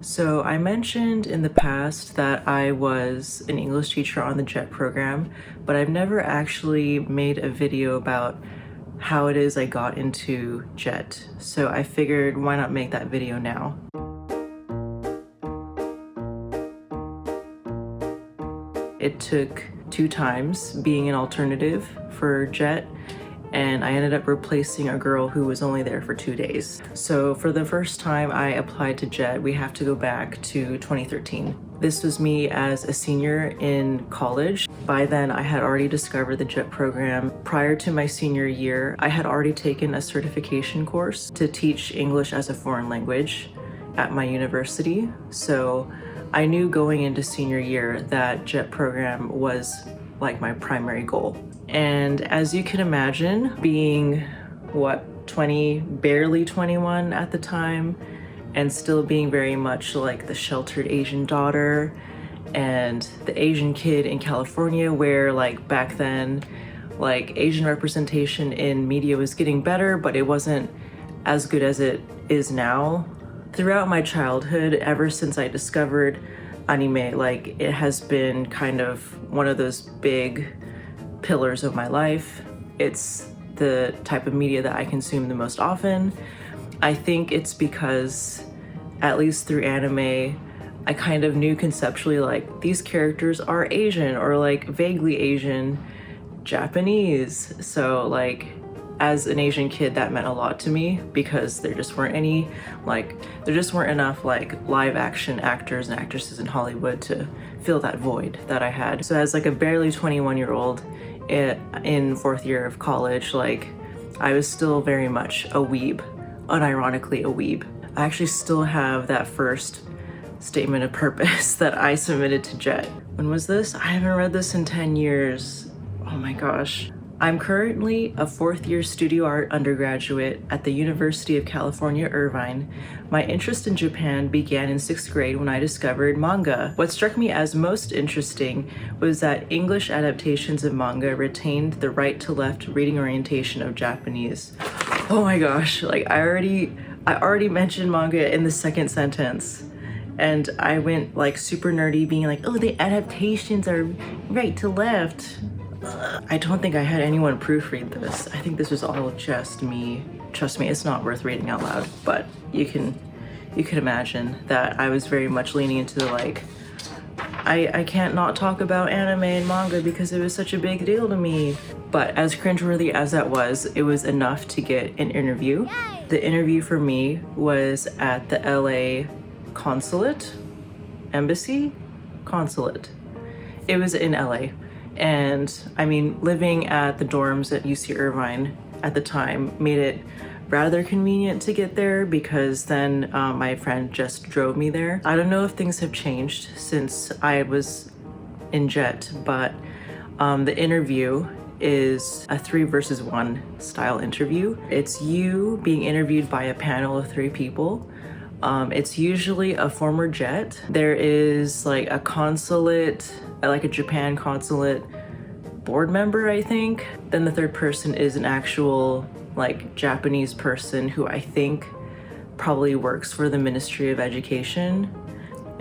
So I mentioned in the past that I was an English teacher on the JET program, but I've never actually made a video about how it is I got into JET. So I figured why not make that video now. It took 2 times being an alternative for JET, and I ended up replacing a girl who was only there for 2 days. So for the first time I applied to JET, we have to go back to 2013. This was me as a senior in college. By then I had already discovered the JET program. Prior to my senior year, I had already taken a certification course to teach English as a foreign language at my university. So I knew going into senior year that JET program was like my primary goal. And as you can imagine, being 20, barely 21 at the time, and still being very much like the sheltered Asian daughter and the Asian kid in California, where like back then, like Asian representation in media was getting better, but it wasn't as good as it is now. Throughout my childhood, ever since I discovered anime, like it has been kind of one of those big pillars of my life. It's the type of media that I consume the most often. I think it's because, at least through anime, I kind of knew conceptually like these characters are Asian or like vaguely Asian, Japanese. So like as an Asian kid, that meant a lot to me because there just weren't enough like live action actors and actresses in Hollywood to fill that void that I had. So as like a barely 21-year-old in 4th year of college, like I was still very much a weeb, unironically a weeb. I actually still have that first statement of purpose that I submitted to JET. When was this? I haven't read this in 10 years. Oh my gosh. I'm currently a 4th year studio art undergraduate at the University of California, Irvine. My interest in Japan began in 6th grade when I discovered manga. What struck me as most interesting was that English adaptations of manga retained the right to left reading orientation of Japanese. Oh my gosh, like I already mentioned manga in the second sentence. And I went like super nerdy being like, oh, the adaptations are right to left. I don't think I had anyone proofread this. I think this was all just me. Trust me, it's not worth reading out loud, but you can imagine that I was very much leaning into the like, I can't not talk about anime and manga because it was such a big deal to me. But as cringeworthy as that was, it was enough to get an interview. Yay! The interview for me was at the LA consulate, embassy, consulate. It was in LA. And I mean, living at the dorms at UC Irvine at the time made it rather convenient to get there because then my friend just drove me there. I don't know if things have changed since I was in JET, but the interview is a 3 versus 1 style interview. It's you being interviewed by a panel of 3 people. It's usually a former JET. There is like a consulate, like a Japan consulate board member, I think. Then the 3rd person is an actual like Japanese person who I think probably works for the Ministry of Education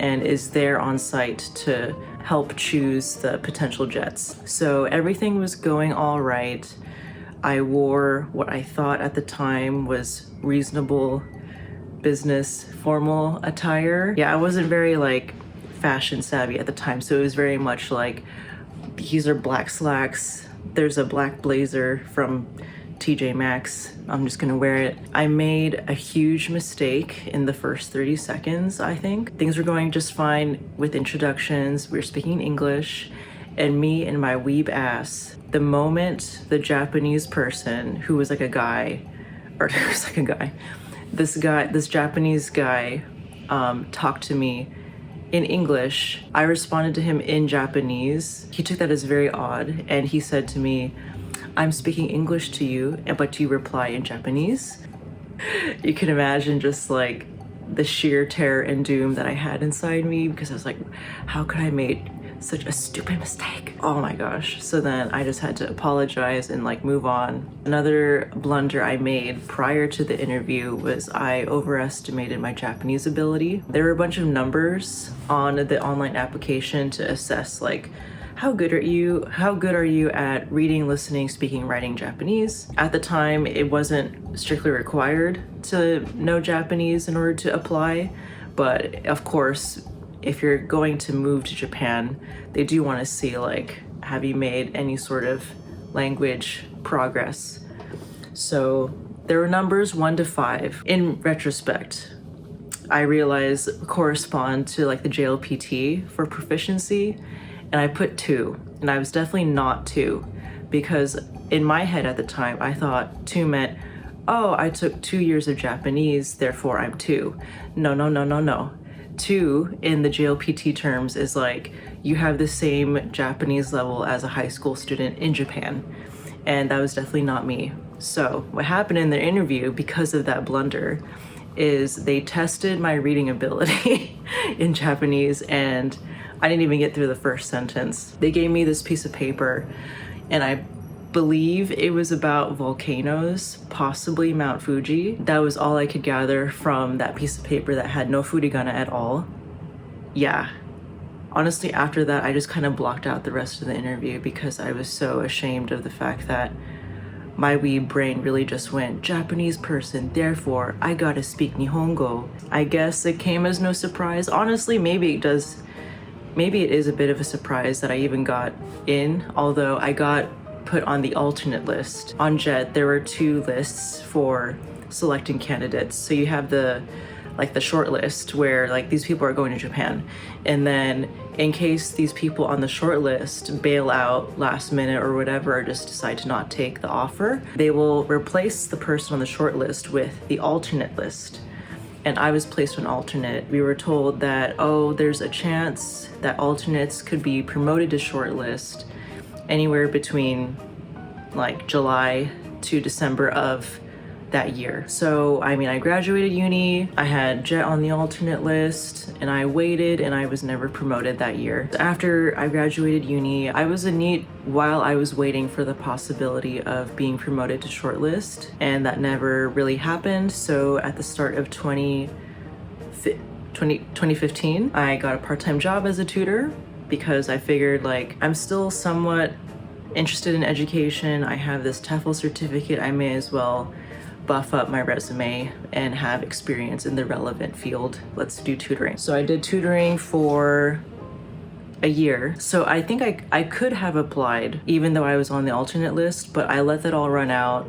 and is there on site to help choose the potential JETs. So everything was going all right. I wore what I thought at the time was reasonable business formal attire. Yeah, I wasn't very like fashion savvy at the time, so it was very much like these are black slacks, there's a black blazer from TJ Maxx, I'm just gonna wear it. I made a huge mistake in the first 30 seconds, I think. Things were going just fine with introductions, we were speaking English, and me and my weeb ass, the moment the Japanese person, who was like a guy, or it was like a guy, this Japanese guy talked to me in English, I responded to him in Japanese. He took that as very odd, and he said to me, I'm speaking English to you, but you reply in Japanese. You can imagine just like the sheer terror and doom that I had inside me because I was like, how could I make Such a stupid mistake. Oh my gosh. So then I just had to apologize and like move on. Another blunder I made prior to the interview was I overestimated my Japanese ability. There were a bunch of numbers on the online application to assess like how good are you at reading, listening, speaking, writing Japanese. At the time, it wasn't strictly required to know Japanese in order to apply, but of course, if you're going to move to Japan, they do want to see like, have you made any sort of language progress? So there were numbers 1 to 5. In retrospect, I realize correspond to like the JLPT for proficiency, and I put 2, and I was definitely not 2, because in my head at the time, I thought 2 meant, oh, I took 2 years of Japanese, therefore I'm 2. No. 2 in the JLPT terms is like, you have the same Japanese level as a high school student in Japan. And that was definitely not me. So what happened in the interview, because of that blunder, is they tested my reading ability in Japanese, and I didn't even get through the first sentence. They gave me this piece of paper, and I believe it was about volcanoes, possibly Mount Fuji. That was all I could gather from that piece of paper that had no furigana at all. Yeah. Honestly, after that, I just kind of blocked out the rest of the interview because I was so ashamed of the fact that my weeb brain really just went, Japanese person, therefore I gotta speak Nihongo. I guess it came as no surprise. Honestly, maybe it is a bit of a surprise that I even got in, although I got put on the alternate list. On JET, there were 2 lists for selecting candidates. So you have the short list where like these people are going to Japan. And then in case these people on the short list bail out last minute or whatever, or just decide to not take the offer, they will replace the person on the short list with the alternate list. And I was placed on alternate. We were told that, oh, there's a chance that alternates could be promoted to short list anywhere between like July to December of that year. So, I mean, I graduated uni, I had JET on the alternate list, and I waited, and I was never promoted that year. After I graduated uni, I was in NEET while I was waiting for the possibility of being promoted to shortlist, and that never really happened. So at the start of 2015, I got a part-time job as a tutor because I figured like I'm still somewhat interested in education. I have this TEFL certificate, I may as well buff up my resume and have experience in the relevant field. Let's do tutoring. So I did tutoring for a year. So I think I could have applied even though I was on the alternate list, but I let that all run out.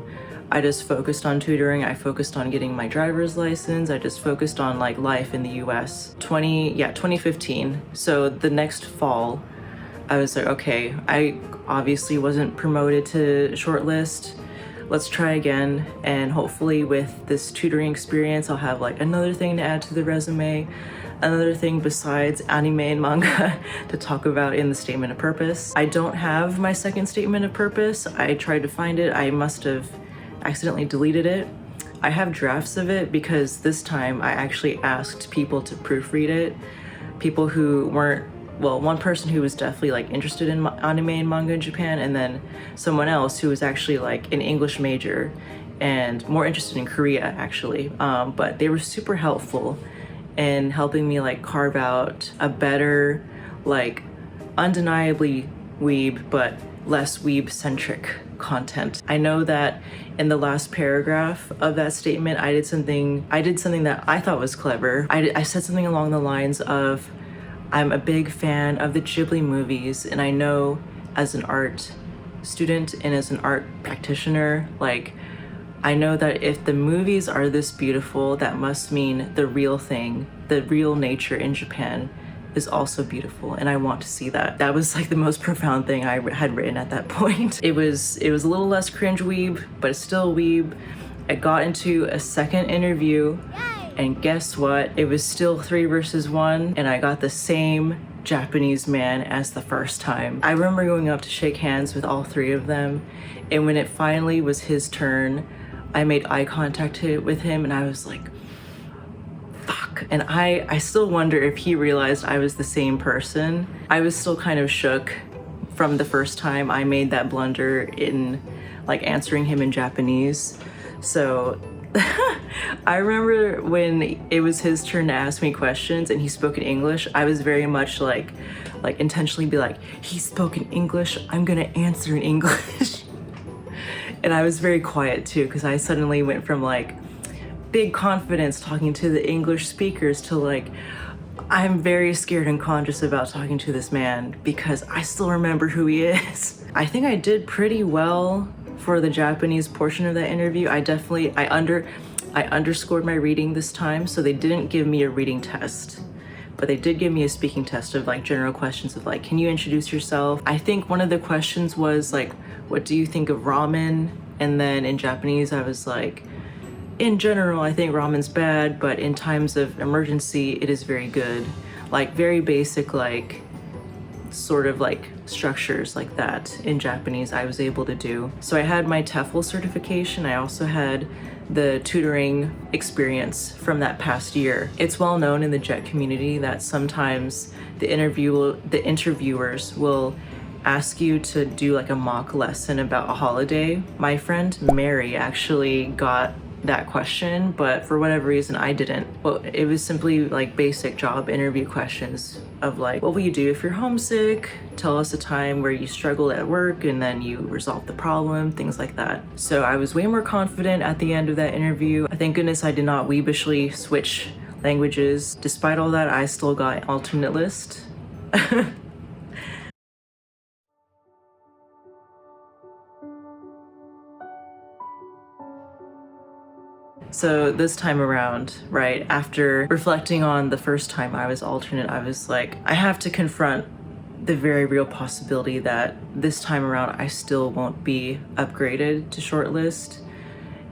I just focused on tutoring. I focused on getting my driver's license. I just focused on like life in the US. 2015. So the next fall, I was like, okay, I obviously wasn't promoted to shortlist. Let's try again, and hopefully with this tutoring experience, I'll have like another thing to add to the resume, another thing besides anime and manga to talk about in the statement of purpose. I don't have my second statement of purpose. I tried to find it. I must have accidentally deleted it. I have drafts of it because this time I actually asked people to proofread it. People who weren't, well, one person who was definitely like interested in anime and manga in Japan, and then someone else who was actually like an English major and more interested in Korea actually. But they were super helpful in helping me like carve out a better, like undeniably weeb, but less weeb-centric content. I know that in the last paragraph of that statement, I did something that I thought was clever. I said something along the lines of, I'm a big fan of the Ghibli movies, and I know as an art student and as an art practitioner, like, I know that if the movies are this beautiful, that must mean the real thing, the real nature in Japan is also beautiful, and I want to see that. That was like the most profound thing I had written at that point. It was a little less cringe weeb, but it's still weeb. I got into a second interview, and guess what? It was still 3 versus 1, and I got the same Japanese man as the first time. I remember going up to shake hands with all 3 of them, and when it finally was his turn, I made eye contact with him, and I was like, fuck. shock. And I still wonder if he realized I was the same person. I was still kind of shook from the first time I made that blunder in like answering him in Japanese. So I remember when it was his turn to ask me questions and he spoke in English, I was very much like intentionally be like, he spoke in English, I'm gonna answer in English. And I was very quiet too, because I suddenly went from like big confidence talking to the English speakers to like, I'm very scared and conscious about talking to this man because I still remember who he is. I think I did pretty well for the Japanese portion of that interview. I underscored my reading this time, so they didn't give me a reading test, but they did give me a speaking test of like general questions of like, can you introduce yourself? I think one of the questions was like, what do you think of ramen? And then in Japanese, I was like, in general, I think ramen's bad, but in times of emergency, it is very good. Like very basic, like sort of like structures like that in Japanese I was able to do. So I had my TEFL certification. I also had the tutoring experience from that past year. It's well known in the JET community that sometimes the interviewers will ask you to do like a mock lesson about a holiday. My friend Mary actually got that question, but for whatever reason I didn't. Well, it was simply like basic job interview questions of like, what will you do if you're homesick? Tell us a time where you struggled at work and then you resolved the problem, things like that. So I was way more confident at the end of that interview. Thank goodness I did not weebishly switch languages. Despite all that, I still got alternate list. So this time around, right, after reflecting on the first time I was alternate, I was like, I have to confront the very real possibility that this time around I still won't be upgraded to shortlist.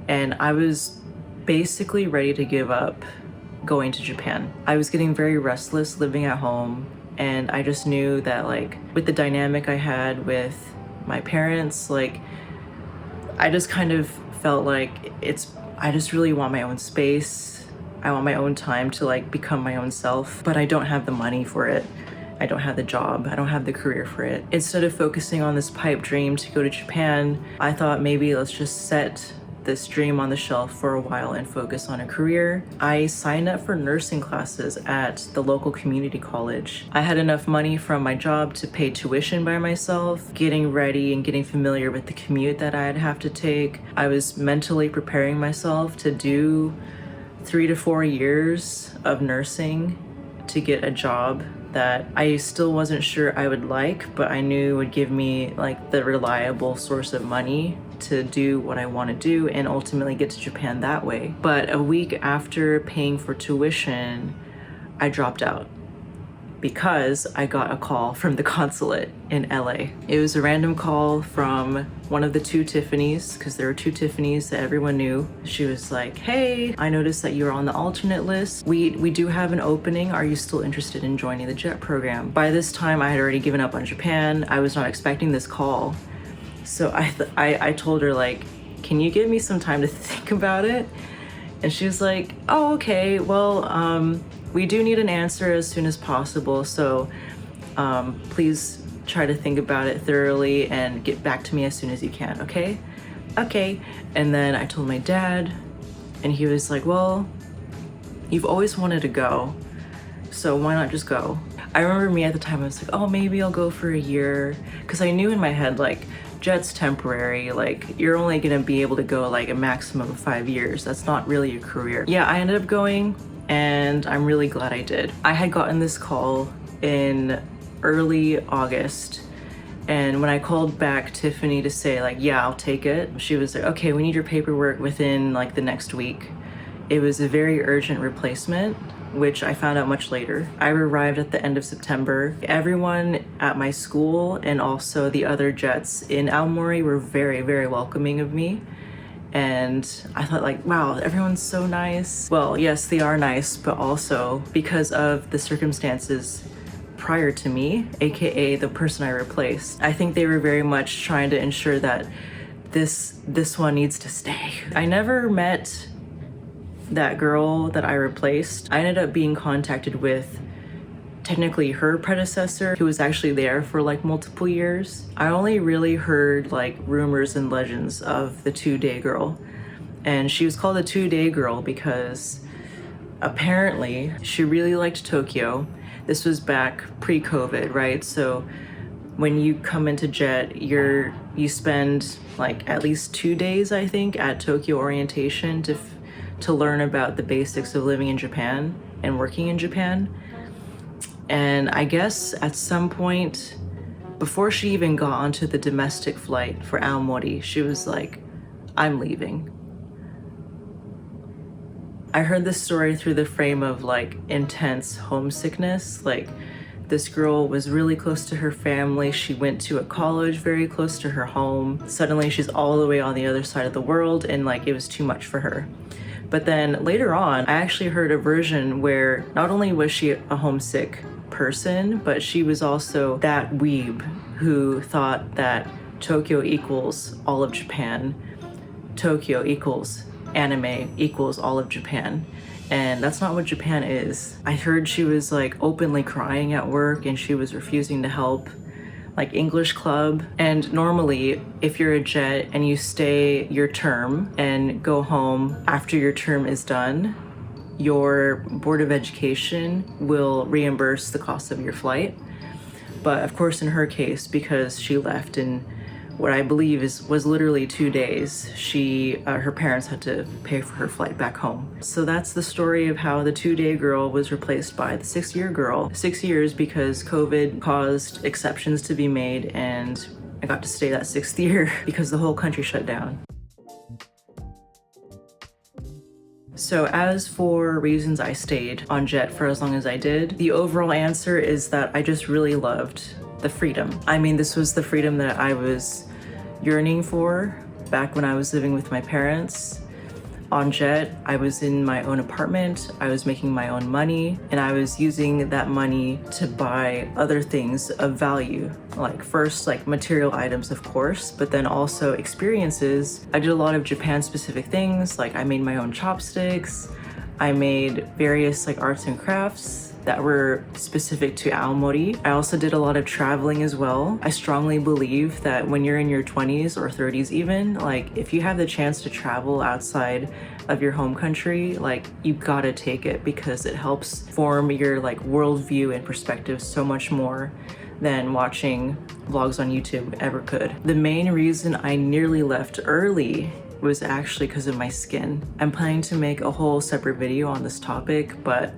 And I was basically ready to give up going to Japan. I was getting very restless living at home, and I just knew that like with the dynamic I had with my parents, like I just kind of felt like I just really want my own space. I want my own time to like become my own self, but I don't have the money for it. I don't have the job. I don't have the career for it. Instead of focusing on this pipe dream to go to Japan, I thought maybe let's just set this dream on the shelf for a while and focus on a career. I signed up for nursing classes at the local community college. I had enough money from my job to pay tuition by myself, getting ready and getting familiar with the commute that I'd have to take. I was mentally preparing myself to do 3 to 4 years of nursing to get a job that I still wasn't sure I would like, but I knew would give me like the reliable source of money to do what I want to do and ultimately get to Japan that way. But a week after paying for tuition, I dropped out because I got a call from the consulate in LA. It was a random call from one of the 2 Tiffany's, because there were 2 Tiffany's that everyone knew. She was like, hey, I noticed that you're on the alternate list. We do have an opening. Are you still interested in joining the JET program? By this time, I had already given up on Japan. I was not expecting this call. So I told her like, can you give me some time to think about it? And she was like, oh, okay, well, we do need an answer as soon as possible. So please try to think about it thoroughly and get back to me as soon as you can, okay? Okay. And then I told my dad, and he was like, well, you've always wanted to go, so why not just go? I remember me at the time, I was like, oh, maybe I'll go for a year. Because I knew in my head, like, JET's temporary, like you're only gonna be able to go like a maximum of 5 years. That's not really a career. Yeah, I ended up going, and I'm really glad I did. I had gotten this call in early August, and when I called back Tiffany to say like, yeah, I'll take it, she was like, okay, we need your paperwork within like the next week. It was a very urgent replacement, which I found out much later. I arrived at the end of September. Everyone at my school and also the other JETs in Aomori were very, very welcoming of me. And I thought like, wow, everyone's so nice. Well, yes, they are nice, but also because of the circumstances prior to me, AKA the person I replaced, I think they were very much trying to ensure that this one needs to stay. I never met that girl that I replaced, I ended up being contacted with technically her predecessor, who was actually there for like multiple years. I only really heard like rumors and legends of the 2-day girl. And she was called the 2-day girl because apparently she really liked Tokyo. This was back pre-COVID, right? So when you come into JET, you spend like at least 2 days, I think, at Tokyo orientation to learn about the basics of living in Japan and working in Japan. And I guess at some point, before she even got onto the domestic flight for Aomori, she was like, I'm leaving. I heard this story through the frame of like intense homesickness. Like, this girl was really close to her family. She went to a college very close to her home. Suddenly she's all the way on the other side of the world, and like it was too much for her. But then later on, I actually heard a version where not only was she a homesick person, but she was also that weeb who thought that Tokyo equals all of Japan. Tokyo equals anime equals all of Japan. And that's not what Japan is. I heard she was like openly crying at work and she was refusing to help, like English club. And normally, if you're a JET and you stay your term and go home after your term is done, your Board of Education will reimburse the cost of your flight. But of course, in her case, because she left in what I believe was literally 2 days, her parents had to pay for her flight back home. So that's the story of how the 2-day girl was replaced by the 6-year girl. 6 years because COVID caused exceptions to be made, and I got to stay that 6th year because the whole country shut down. So as for reasons I stayed on JET for as long as I did, the overall answer is that I just really loved the freedom. I mean, this was the freedom that I was yearning for back when I was living with my parents. On JET, I was in my own apartment, I was making my own money, and I was using that money to buy other things of value. Like first, like material items, of course, but then also experiences. I did a lot of Japan-specific things, like I made my own chopsticks, I made various like arts and crafts that were specific to Aomori. I also did a lot of traveling as well. I strongly believe that when you're in your 20s or 30s even, like if you have the chance to travel outside of your home country, like you gotta take it because it helps form your like worldview and perspective so much more than watching vlogs on YouTube ever could. The main reason I nearly left early was actually because of my skin. I'm planning to make a whole separate video on this topic, but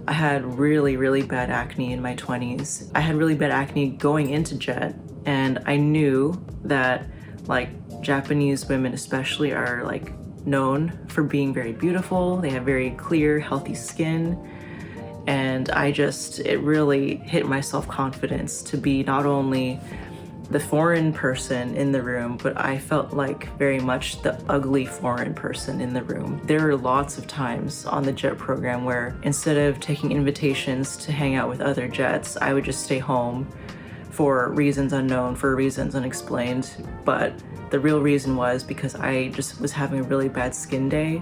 I had really, really bad acne in my 20s. I had really bad acne going into JET, and I knew that like Japanese women especially are like known for being very beautiful. They have very clear, healthy skin. And it really hit my self-confidence to be not only the foreign person in the room, but I felt like very much the ugly foreign person in the room. There were lots of times on the JET program where instead of taking invitations to hang out with other JETs, I would just stay home for reasons unknown, for reasons unexplained. But the real reason was because I just was having a really bad skin day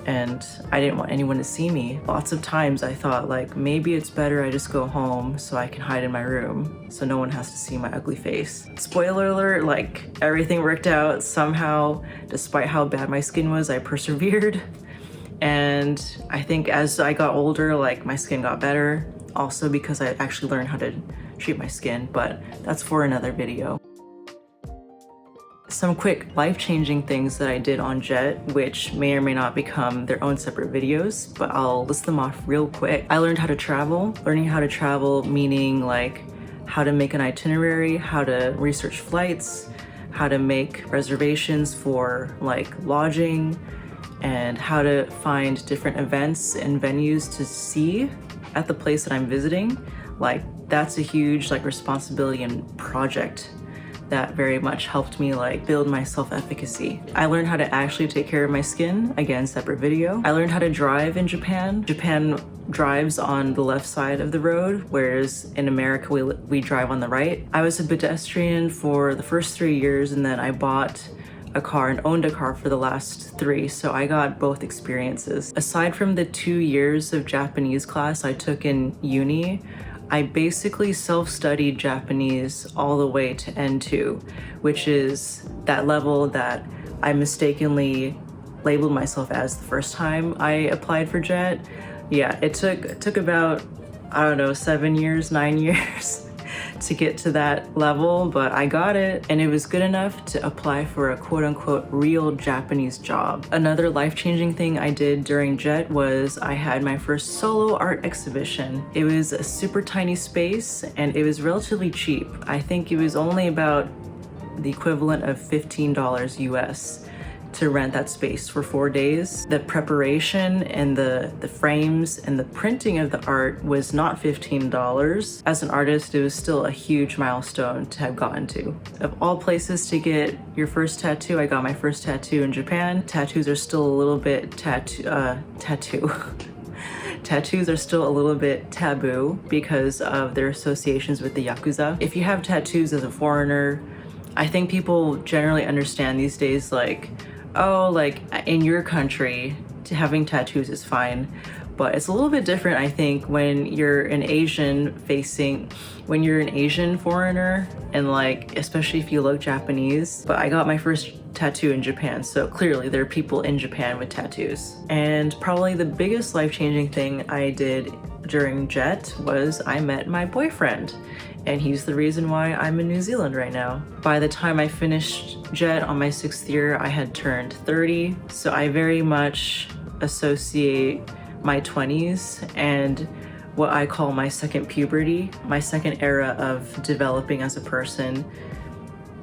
and I didn't want anyone to see me. Lots of times I thought like, maybe it's better I just go home so I can hide in my room so no one has to see my ugly face. Spoiler alert, like everything worked out somehow. Despite how bad my skin was, I persevered. And I think as I got older, like my skin got better. Also because I actually learned how to treat my skin, but that's for another video. Some quick life-changing things that I did on JET, which may or may not become their own separate videos, but I'll list them off real quick. I learned how to travel. Learning how to travel meaning like how to make an itinerary, how to research flights, how to make reservations for like lodging, and how to find different events and venues to see at the place that I'm visiting. Like that's a huge like responsibility and project that very much helped me like build my self-efficacy. I learned how to actually take care of my skin, again, separate video. I learned how to drive in Japan. Japan drives on the left side of the road, whereas in America we drive on the right. I was a pedestrian for the first 3 years, and then I bought a car and owned a car for the last 3, so I got both experiences. Aside from the 2 years of Japanese class I took in uni, I basically self-studied Japanese all the way to N2, which is that level that I mistakenly labeled myself as the first time I applied for JET. Yeah, it took about, I don't know, 7 years, 9 years to get to that level, but I got it, and it was good enough to apply for a quote-unquote real Japanese job. Another life-changing thing I did during JET was I had my first solo art exhibition. It was a super tiny space, and it was relatively cheap. I think it was only about the equivalent of $15 US to rent that space for 4 days. The preparation and the frames and the printing of the art was not $15. As an artist, it was still a huge milestone to have gotten to. Of all places to get your first tattoo, I got my first tattoo in Japan. Tattoos are still a little bit Tattoos are still a little bit taboo because of their associations with the Yakuza. If you have tattoos as a foreigner, I think people generally understand these days, like, oh, like in your country, having tattoos is fine. But it's a little bit different, I think, when you're an Asian foreigner, and like, especially if you look Japanese. But I got my first tattoo in Japan, so clearly there are people in Japan with tattoos. And probably the biggest life-changing thing I did during JET was I met my boyfriend, and he's the reason why I'm in New Zealand right now. By the time I finished JET on my 6th year, I had turned 30, so I very much associate my 20s and what I call my second puberty, my second era of developing as a person,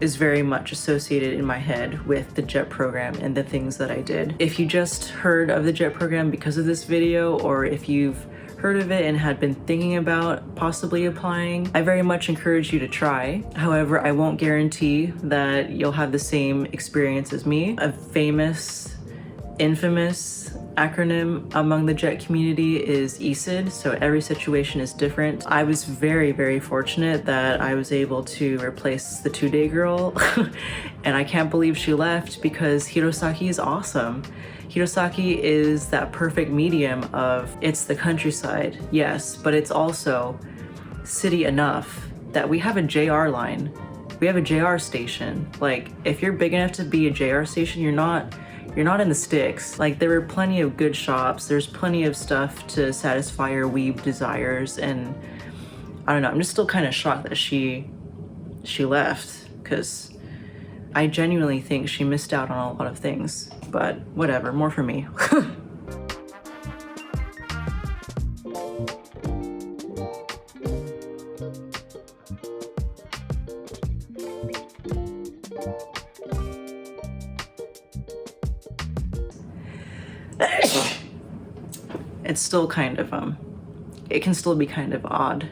is very much associated in my head with the JET program and the things that I did. If you just heard of the JET program because of this video, or if you've heard of it and had been thinking about possibly applying, I very much encourage you to try. However, I won't guarantee that you'll have the same experience as me. A famous, infamous acronym among the JET community is ESID, so every situation is different. I was very, very fortunate that I was able to replace the 2-day girl, and I can't believe she left because Hirosaki is awesome. Hirosaki is that perfect medium of, it's the countryside, yes, but it's also city enough that we have a JR line. We have a JR station. Like, if you're big enough to be a JR station, you're not in the sticks. Like, there are plenty of good shops, there's plenty of stuff to satisfy your weeb desires, and I don't know, I'm just still kind of shocked that she left, because I genuinely think she missed out on a lot of things, but whatever, more for me. It's still kind of, it can still be kind of odd